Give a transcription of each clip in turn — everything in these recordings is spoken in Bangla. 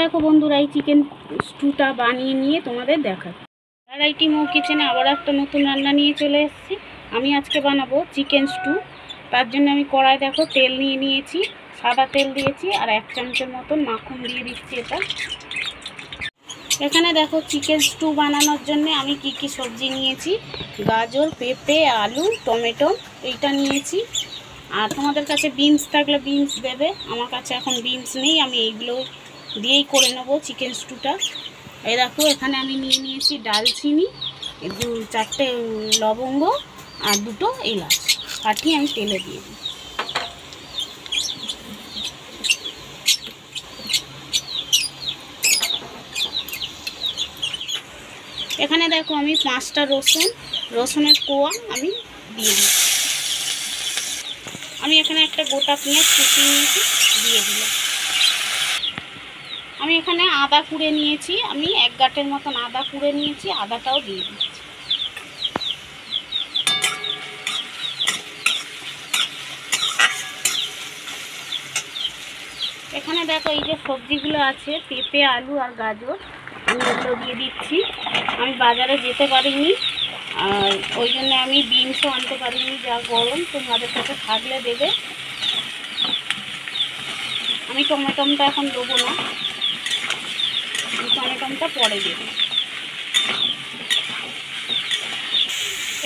দেখো বন্ধুরা, এই চিকেন স্টুটা বানিয়ে নিয়ে তোমাদের দেখাচ্ছি। ভ্যারাইটি মৌ কিচেনে আবার একটা নতুন রান্না নিয়ে চলে এসেছি। আমি আজকে বানাবো চিকেন স্টু। তার জন্য আমি কড়াই দেখো তেল নিয়ে নিয়েছি, সাদা তেল দিয়েছি, আর 1 চামচের মতন মাখন দিয়ে দিচ্ছি। এখানে দেখো চিকেন স্টু বানানোর জন্য আমি কি সবজি নিয়েছি। গাজর, পেঁপে, আলু, টমেটো এইটা নিয়েছি। আর তোমাদের কাছে বিনস থাকলে বিনস দেবে, আমার কাছে এখন বিনস নেই। আমি এইগুলো দিয়েই করে নেবো চিকেন স্টুটা। এই দেখো এখানে আমি নিয়ে নিয়েছি ডালচিনি, 4টে লবঙ্গ আর 2টো এলাচ ফাটিয়ে আমি তেলে দিয়ে দিই। এখানে দেখো আমি 5টা রসুনের কোয়া আমি দিয়ে দিই। আমি এখানে একটা গোটা পেঁয়াজ কুচিয়ে নিয়েছি, দিয়ে দিলাম। আমি এখানে আদা কুড়ে নিয়েছি, আমি 1 গাঁটের মতন আদা কুড়ে নিয়েছি, আদাটাও দিয়ে দিচ্ছি। এখানে দেখো এই যে সবজিগুলো আছে, পেঁপে, আলু আর গাজর, আমি এগুলো দিয়ে দিচ্ছি। আমি বাজারে যেতে পারিনি, আর ওই জন্য আমি বিনসও আনতে পারিনি, যা গরম। তোমাদের কাছে থাকলে দেবে। আমি টমেটোটা এখন দেবো না, টমেটোটা পরে দেবো।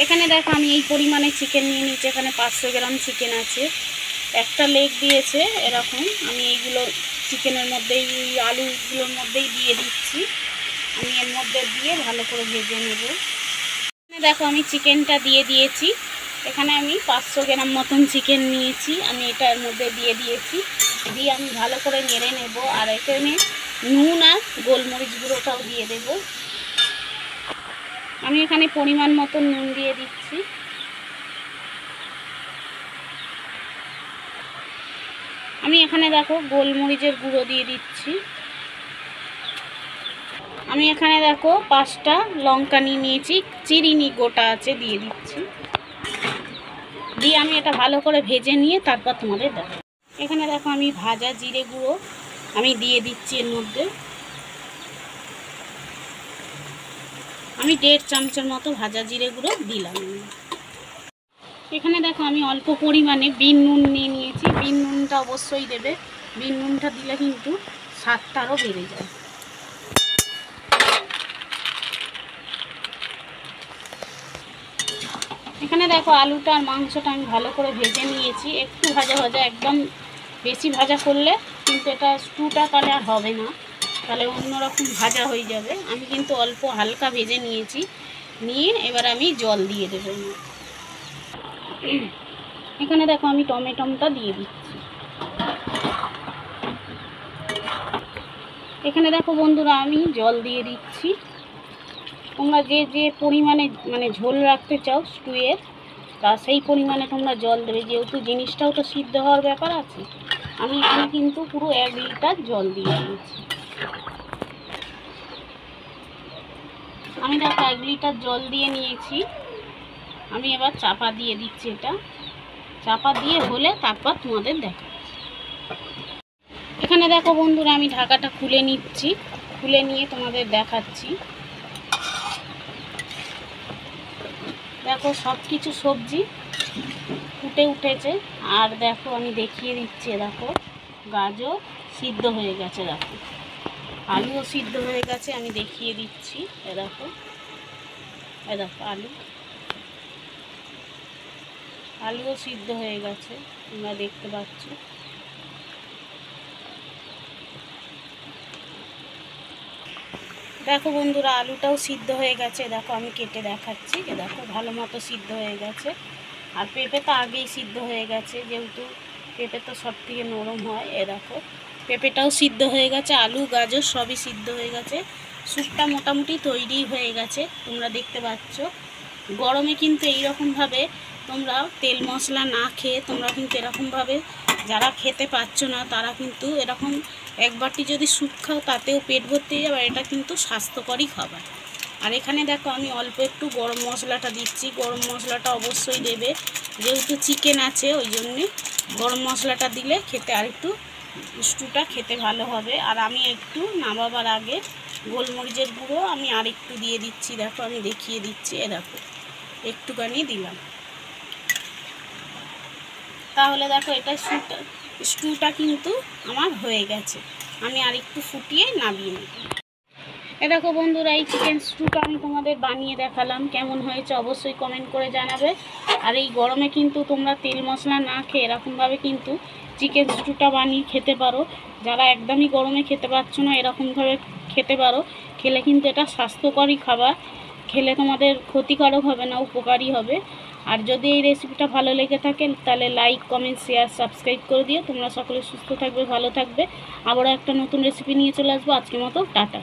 এখানে দেখো আমি এই পরিমাণে চিকেন নিয়ে নিচ্ছি। এখানে 500 গ্রাম চিকেন আছে, একটা লেগ দিয়েছে এরকম। আমি এইগুলো চিকেনের মধ্যেই, আলুগুলোর মধ্যেই দিয়ে দিচ্ছি। আমি এর মধ্যে দিয়ে ভালো করে ভেজে নেব। এখানে দেখো আমি চিকেনটা দিয়ে দিয়েছি। এখানে আমি 500 গ্রাম মতন চিকেন নিয়েছি, আমি এটা এর মধ্যে দিয়ে দিয়েছি। দিয়ে আমি ভালো করে নেড়ে নেব। আর এখানে নুন আর গোলমরিচ গুঁড়োটাও দিয়ে দেব। আমি এখানে পরিমাণ মতো নুন দিয়ে দিচ্ছি। আমি এখানে দেখো গোলমরিচের গুঁড়ো দিয়ে দিচ্ছি। আমি এখানে দেখো 5টা লঙ্কা নিয়ে নিয়েছি, চিরিনি গোটা আছে, দিয়ে দিচ্ছি। দিয়ে আমি এটা ভালো করে ভেজে নিয়ে তারপর তোমাদের দেখো। এখানে দেখো আমি ভাজা জিরে গুঁড়ো আমি দিয়ে দিচ্ছি এর মধ্যে। আমি 1.5 চামচের মতো ভাজা জিরে গুঁড়ো দিলাম। এখানে দেখো আমি অল্প পরিমাণে বিন নুন নিয়ে নিয়েছি। বিন নুনটা অবশ্যই দেবে, বিন নুনটা দিলে কিন্তু স্বাদটা আরও বেড়ে যায়। এখানে দেখো আলুটা আর মাংসটা আমি ভালো করে ভেজে নিয়েছি, একটু ভাজা ভাজা, একদম বেশি ভাজা করলে কিন্তু এটা স্টুটা তাহলে আর হবে না, তাহলে অন্যরকম ভাজা হয়ে যাবে। আমি কিন্তু অল্প হালকা ভেজে নিয়েছি, নিয়ে এবার আমি জল দিয়ে দেবো। এখানে দেখো আমি টমেটোটা দিয়ে দিচ্ছি। এখানে দেখো বন্ধুরা আমি জল দিয়ে দিচ্ছি। তোমরা যে পরিমাণে ঝোল রাখতে চাও স্টুয়ের, তা সেই পরিমাণে তোমরা জল দেবে, যেহেতু জিনিসটাও তো সিদ্ধ হওয়ার ব্যাপার আছে। আমি এখানে কিন্তু পুরো 1 লিটার জল দিয়ে দিয়েছি। আমি দেখো 1 লিটার জল দিয়ে নিয়েছি। আমি এবার চাপা দিয়ে দিচ্ছি। এটা চাপা দিয়ে হলে তারপর তোমাদের দেখাচ্ছি। এখানে দেখো বন্ধুরা আমি ঢাকাটা খুলে নিচ্ছি, খুলে নিয়ে তোমাদের দেখাচ্ছি। দেখো সব কিছু সবজি ফুটে উঠেছে। আর দেখো আমি দেখিয়ে দিচ্ছি, দেখো গাজর সিদ্ধ হয়ে গেছে, দেখো আলুও সিদ্ধ হয়ে গেছে, আমি দেখিয়ে দিচ্ছি। দেখো আলুও সিদ্ধ হয়ে গেছে, তোমরা দেখতে পাচ্ছ। দেখো বন্ধুরা আলুটাও সিদ্ধ হয়ে গেছে, দেখো আমি কেটে দেখাচ্ছি। দেখো ভালো মতো সিদ্ধ হয়ে গেছে। আর পেঁপে তো আগেই সিদ্ধ হয়ে গেছে, যেহেতু পেঁপে তো সব থেকে নরম হয়। দেখো পেঁপেটাও সিদ্ধ হয়ে গেছে, আলু গাজর সবই সিদ্ধ হয়ে গেছে। স্যুপটা মোটামুটি তৈরি হয়ে গেছে, তোমরা দেখতে পাচ্ছ। গরমে কিন্তু এইরকমভাবে তোমরা তেল মশলা না খেয়ে তোমরা কিন্তু এরকমভাবে, যারা খেতে পারছো না তারা কিন্তু এরকম 1 বাটি যদি স্যুপ খাও তাতেও পেট ভর্তি যাবে। এটা কিন্তু স্বাস্থ্যকরই খাবার। আর এখানে দেখো আমি অল্প একটু গরম মশলাটা দিচ্ছি। গরম মশলাটা অবশ্যই দেবে, যেহেতু চিকেন আছে ওই জন্যে গরম মশলাটা দিলে খেতে আর একটু স্টুটা খেতে ভালো হবে। আর আমি একটু নামাবার আগে গোলমরিচের গুঁড়ো আমি আর একটু দিয়ে দিচ্ছি, দেখো আমি দেখিয়ে দিচ্ছি, দেখো একটুখানি দিলাম। তাহলে দেখো এটা স্টুটা কিন্তু আমার হয়ে গেছে। আমি আর একটু ফুটিয়ে নামিয়ে নেব। দেখো বন্ধুরা, এই চিকেন স্টুটা আমি তোমাদের বানিয়ে দেখালাম, কেমন হয়েছে অবশ্যই কমেন্ট করে জানাবে। আর এই গরমে কিন্তু তোমরা তেল মশলা না খেয়ে এরকমভাবে কিন্তু চিকেন স্টুটা বানিয়ে খেতে পারো। যারা একদমই গরমে খেতে পারছো না, এরকমভাবে খেতে পারো। খেলে কিন্তু এটা স্বাস্থ্যকরী খাবার, খেলে তোমাদের ক্ষতিকারক হবে না, উপকারী হবে। আর যদি এই রেসিপিটা ভালো লেগে থাকে তাহলে লাইক, কমেন্ট, শেয়ার, সাবস্ক্রাইব করে দিও। তোমরা সকলে সুস্থ থাকবে, ভালো থাকবে। আবারও একটা নতুন রেসিপি নিয়ে চলে আসবো। আজকের মতো টাটা।